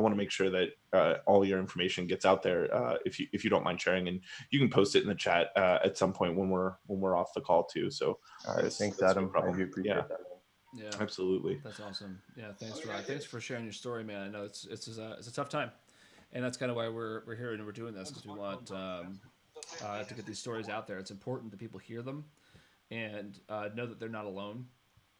want to make sure that all your information gets out there, if you don't mind sharing, and you can post it in the chat at some point when we're off the call too. So all right, thanks, Adam. No I do appreciate that. Yeah, absolutely. That's awesome. Yeah, thanks, Rod. Thanks for sharing your story, man. I know it's a tough time, and that's kind of why we're here and we're doing this, because we want to get these stories out there. It's important that people hear them and know that they're not alone,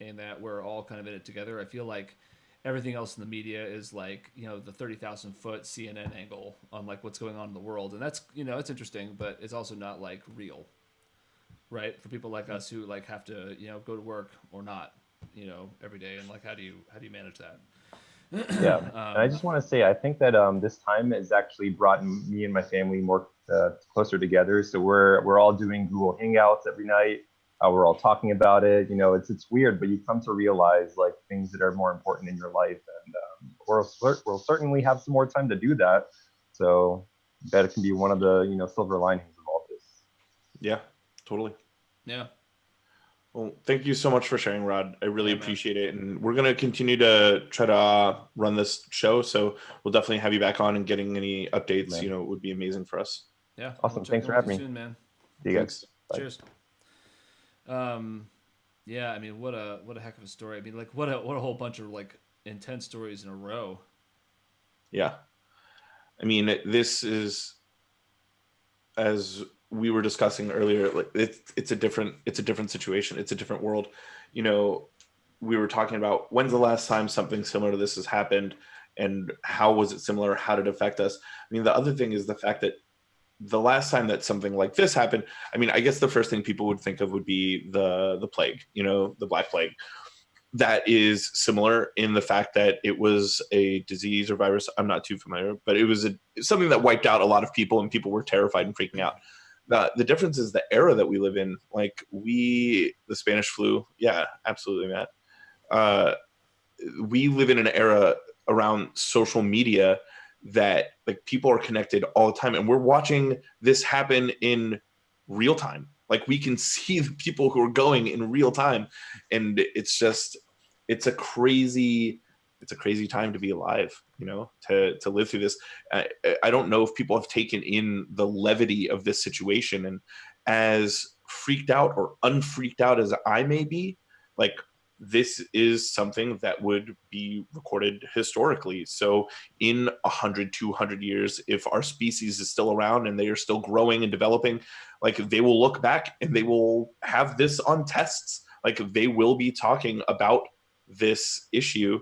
and that we're all kind of in it together. I feel like everything else in the media is like, the 30,000-foot CNN angle on like what's going on in the world, and that's it's interesting, but it's also not like real, right? For people like us who like have to go to work or not, every day, and like how do you manage that? Yeah, and I just want to say, I think that this time has actually brought me and my family more closer together. So we're all doing Google Hangouts every night. We're all talking about it. It's weird, but you come to realize like things that are more important in your life, and we'll certainly have some more time to do that. So that it can be one of the silver linings of all this. Yeah, totally. Yeah. Well, thank you so much for sharing, Rod. I really appreciate it. And we're going to continue to try to run this show. So we'll definitely have you back on, and getting any updates, would be amazing for us. Yeah. Awesome. Thanks for having me. Soon, man. See you guys. Bye. Cheers. Yeah, I mean, what a heck of a story. I mean, like what a whole bunch of like intense stories in a row. Yeah. I mean, this is, as we were discussing earlier, like it's a different situation. It's a different world. We were talking about when's the last time something similar to this has happened, and how was it similar? How did it affect us? I mean, the other thing is the fact that the last time that something like this happened, I mean, I guess the first thing people would think of would be the plague, the Black Plague. That is similar in the fact that it was a disease or virus. I'm not too familiar, but it was something that wiped out a lot of people, and people were terrified and freaking out. The difference is the era that we live in. Like the Spanish flu, yeah, absolutely, Matt. We live in an era around social media that like people are connected all the time, and we're watching this happen in real time. Like we can see the people who are going in real time, and it's a crazy time to be alive, to live through this. I don't know if people have taken in the levity of this situation, and as freaked out or unfreaked out as I may be, like this is something that would be recorded historically. So in 100, 200 years, if our species is still around and they are still growing and developing, like they will look back and they will have this on tests. Like they will be talking about this issue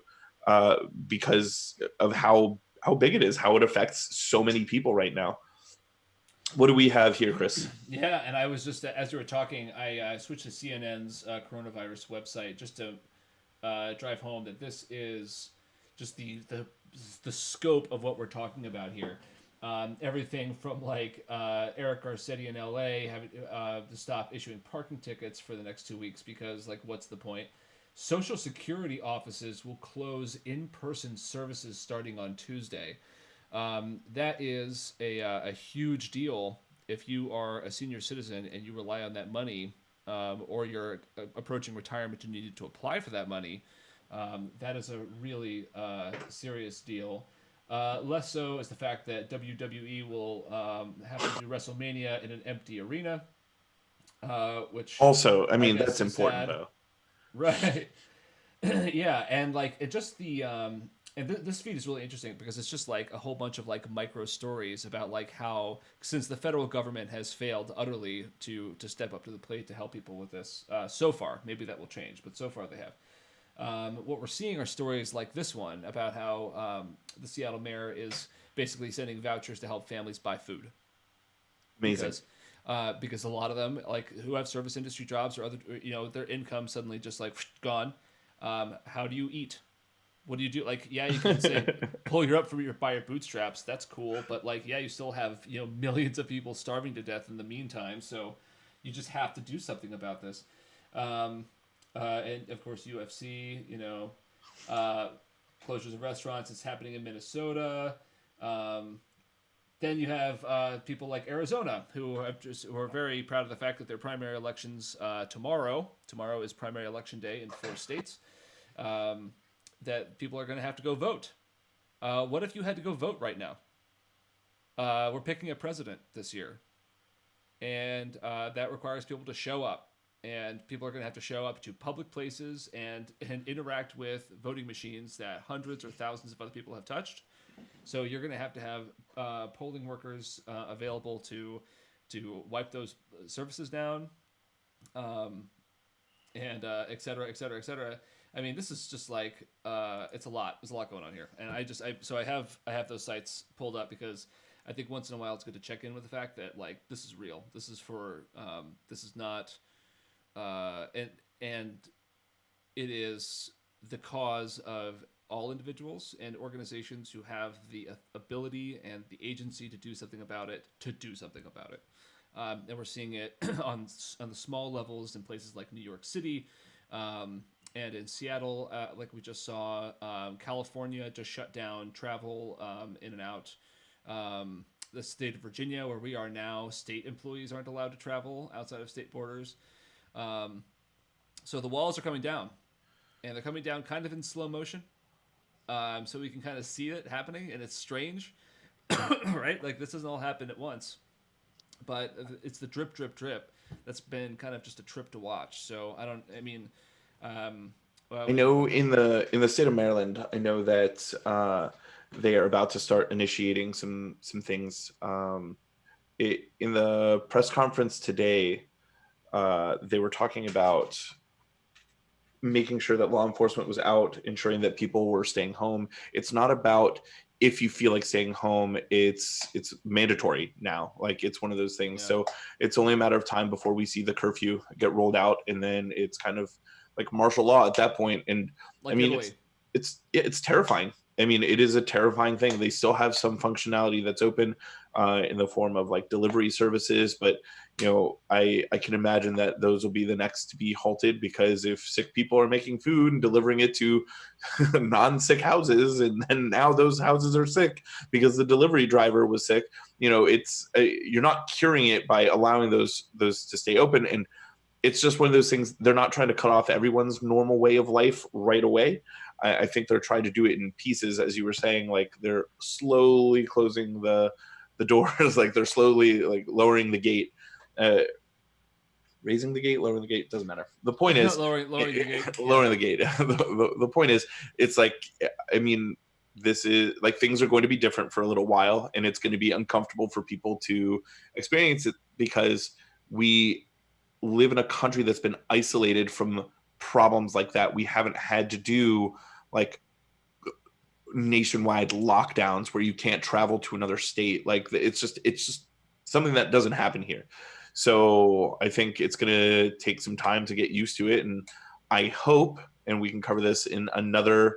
because of how big it is, how it affects so many people right now. What do we have here, Chris? Yeah, and I was just, as you were talking, I switched to CNN's coronavirus website just to drive home that this is just the scope of what we're talking about here. Everything from like Eric Garcetti in LA having to stop issuing parking tickets for the next 2 weeks because, like, what's the point? Social Security offices will close in-person services starting on Tuesday. That is a huge deal if you are a senior citizen and you rely on that money, or you're approaching retirement and needed to apply for that money. That is a really serious deal. Less so is the fact that WWE will have to do WrestleMania in an empty arena, which also, I mean, that's important, sad. though. Right. Yeah, and like it just and this feed is really interesting because it's just like a whole bunch of like micro stories about like how, since the federal government has failed utterly to step up to the plate to help people with this so far, maybe that will change, but so far they have. What we're seeing are stories like this one about how the Seattle mayor is basically sending vouchers to help families buy food. Amazing. Because a lot of them, like who have service industry jobs or other, their income suddenly just like gone. How do you eat? What do you do? Like, yeah, you can say pull you up by your bootstraps. That's cool, but like, yeah, you still have millions of people starving to death in the meantime. So you just have to do something about this. And of course, UFC. closures of restaurants. It's happening in Minnesota. Then you have people like Arizona who are very proud of the fact that their primary elections tomorrow. Tomorrow is primary election day in 4 states. That people are going to have to go vote. What if you had to go vote right now? We're picking a president this year, and that requires people to show up. And people are going to have to show up to public places and interact with voting machines that hundreds or thousands of other people have touched. So you're going to have polling workers available to wipe those services down, and et cetera, et cetera, et cetera. I mean, this is just like it's a lot. There's a lot going on here, and I have those sites pulled up because I think once in a while it's good to check in with the fact that like this is real. This is for this is not. And it is the cause of all individuals and organizations who have the ability and the agency to do something about it, and we're seeing it on the small levels in places like New York City, and in Seattle, like we just saw. California just shut down travel in and out. The state of Virginia, where we are now, state employees aren't allowed to travel outside of state borders. So the walls are coming down, and they're coming down kind of in slow motion. So we can kind of see it happening, and it's strange, right? Like this doesn't all happen at once, but it's the drip, drip, drip. That's been kind of just a trip to watch. So I know in the state of Maryland, I know that they are about to start initiating some things. In the press conference today, they were talking about making sure that law enforcement was out, ensuring that people were staying home. It's not about if you feel like staying home, it's mandatory now. Like it's one of those things. Yeah. So it's only a matter of time before we see the curfew get rolled out, and then it's kind of like martial law at that point. And like I mean, Italy. it's terrifying. I mean, it is a terrifying thing. They still have some functionality that's open in the form of like delivery services, but you know, I can imagine that those will be the next to be halted, because if sick people are making food and delivering it to non-sick houses, and then now those houses are sick because the delivery driver was sick, you know, it's you're not curing it by allowing those to stay open. And it's just one of those things. They're not trying to cut off everyone's normal way of life right away. I think they're trying to do it in pieces, as you were saying. Like they're slowly closing the doors, like they're slowly like lowering the gate, raising the gate, lowering the gate, doesn't matter. The point is lowering the gate. Lowering the gate. The point is, it's like, I mean, this is like things are going to be different for a little while, and it's going to be uncomfortable for people to experience it because we live in a country that's been isolated from problems like that. We haven't had to do like nationwide lockdowns where you can't travel to another state. Like it's just something that doesn't happen here. So I think it's going to take some time to get used to it. And I hope, and we can cover this in another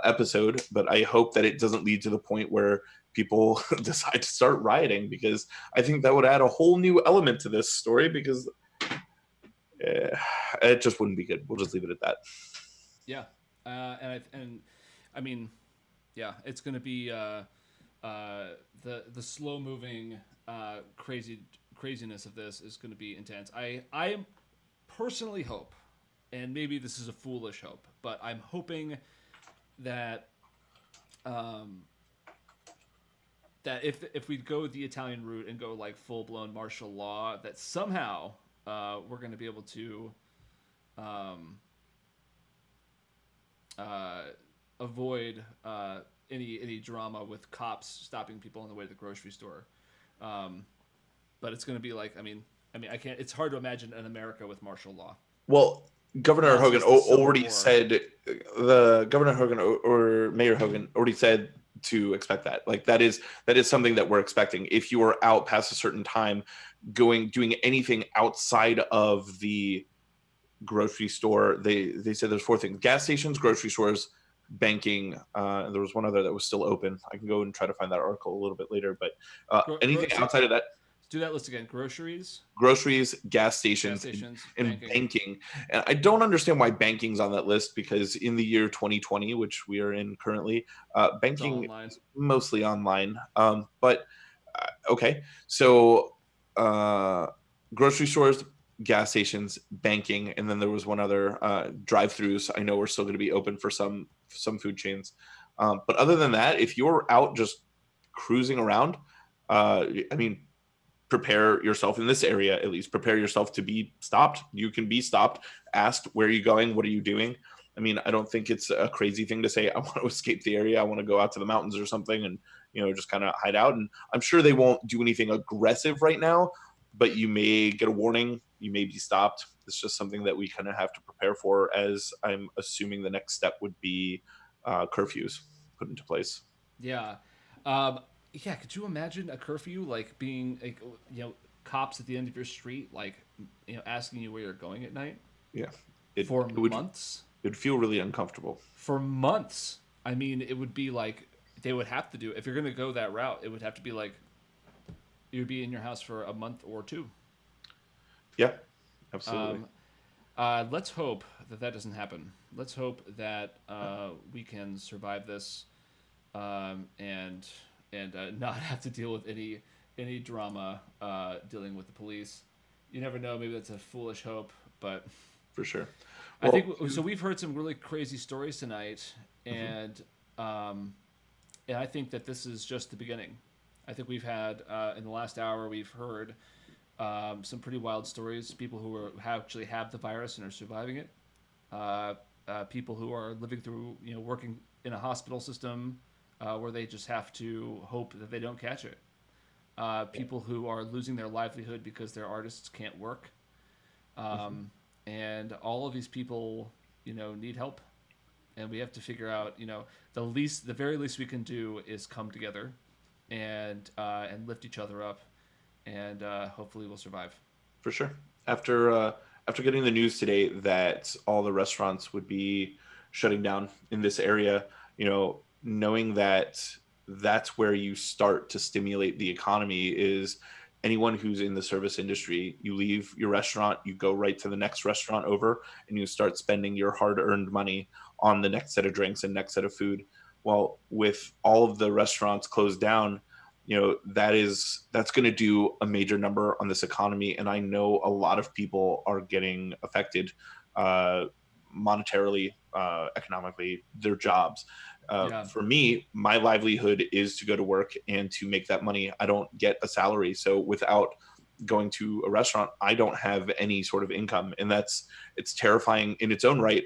episode, but I hope that it doesn't lead to the point where people decide to start rioting, because I think that would add a whole new element to this story, because it just wouldn't be good. We'll just leave it at that. Yeah. And I mean, yeah, it's going to be the slow moving craziness of this is going to be intense. I personally hope, and maybe this is a foolish hope, but I'm hoping that that if we go the Italian route and go like full blown martial law, that somehow we're going to be able to avoid any drama with cops stopping people on the way to the grocery store. But it's going to be like, I mean, I can't. It's hard to imagine an America with martial law. Well, Governor Hogan already said, Governor Hogan or Mayor Hogan already said to expect that. Like that is something that we're expecting. If you are out past a certain time, doing anything outside of the grocery store, they said there's 4 things: gas stations, grocery stores, banking. There was one other that was still open. I can go and try to find that article a little bit later, but anything outside of that. Do that list again. Groceries, gas stations, and banking. And I don't understand why banking's on that list, because in the year 2020, which we are in currently, banking is mostly online. But okay, so grocery stores, gas stations, banking, and then there was one other, drive-throughs. I know we're still going to be open for some food chains, but other than that, if you're out just cruising around, I mean, prepare yourself in this area, at least prepare yourself to be stopped. You can be stopped, asked, where are you going, what are you doing? I mean, I don't think it's a crazy thing to say, I want to escape the area, I want to go out to the mountains or something, and just kind of hide out. And I'm sure they won't do anything aggressive right now, but you may get a warning, you may be stopped. It's just something that we kind of have to prepare for, as I'm assuming the next step would be curfews put into place. Yeah. Yeah, could you imagine a curfew, like being, like, cops at the end of your street, like, asking you where you're going at night? Yeah. For months? It would feel really uncomfortable. For months. I mean, it would be like, they would have to do, if you're going to go that route, it would have to be like, you would be in your house for a month or two. Yeah, absolutely. Let's hope that doesn't happen. Let's hope that we can survive this, and not have to deal with any drama dealing with the police. You never know. Maybe that's a foolish hope, but for sure. I think so. We've heard some really crazy stories tonight, and I think that this is just the beginning. I think we've had in the last hour we've heard some pretty wild stories. People who actually have the virus and are surviving it. People who are living through, working in a hospital system where they just have to hope that they don't catch it. People who are losing their livelihood because their artists can't work. And all of these people, need help. And we have to figure out, the very least we can do is come together and lift each other up, and hopefully we'll survive. For sure. After getting the news today that all the restaurants would be shutting down in this area, knowing that that's where you start to stimulate the economy is anyone who's in the service industry. You leave your restaurant, you go right to the next restaurant over, and you start spending your hard-earned money on the next set of drinks and next set of food. Well, with all of the restaurants closed down, that's going to do a major number on this economy. And I know a lot of people are getting affected monetarily, economically, their jobs. For me, my livelihood is to go to work and to make that money. I don't get a salary. So without going to a restaurant, I don't have any sort of income. And it's terrifying in its own right.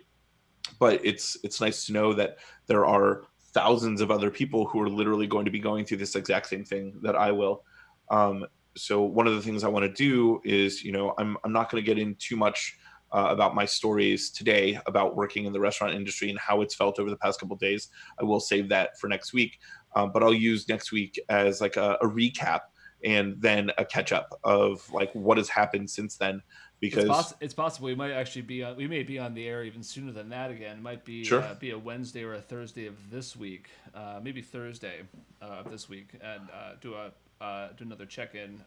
But it's nice to know that there are thousands of other people who are literally going to be going through this exact same thing that I will. So one of the things I want to do is, I'm not going to get in too much about my stories today about working in the restaurant industry and how it's felt over the past couple of days. I will save that for next week, but I'll use next week as like a recap and then a catch up of like what has happened since then. Because it's possible we might actually we may be on the air even sooner than that again. It might be sure. Be a Wednesday or a Thursday of this week, maybe Thursday of this week, and do another check-in.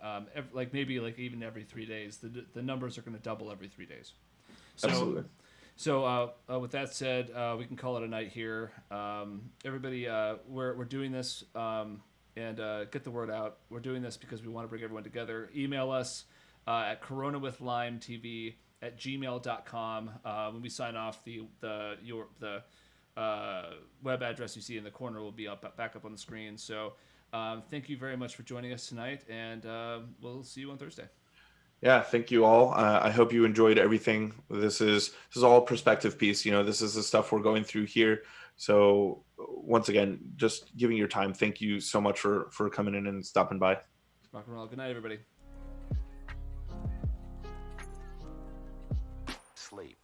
Maybe even every 3 days. The numbers are going to double every 3 days. So, absolutely. So with that said, we can call it a night here. Everybody, we're doing this and get the word out. We're doing this because we want to bring everyone together. Email us at coronawithlimetv@gmail.com. When we sign off, the web address you see in the corner will be back up on the screen. So thank you very much for joining us tonight, and we'll see you on Thursday. Yeah, thank you all. I hope you enjoyed everything. This is all a perspective piece. This is the stuff we're going through here. So once again, just giving your time. Thank you so much for coming in and stopping by. Rock and roll. Good night, everybody. Sleep.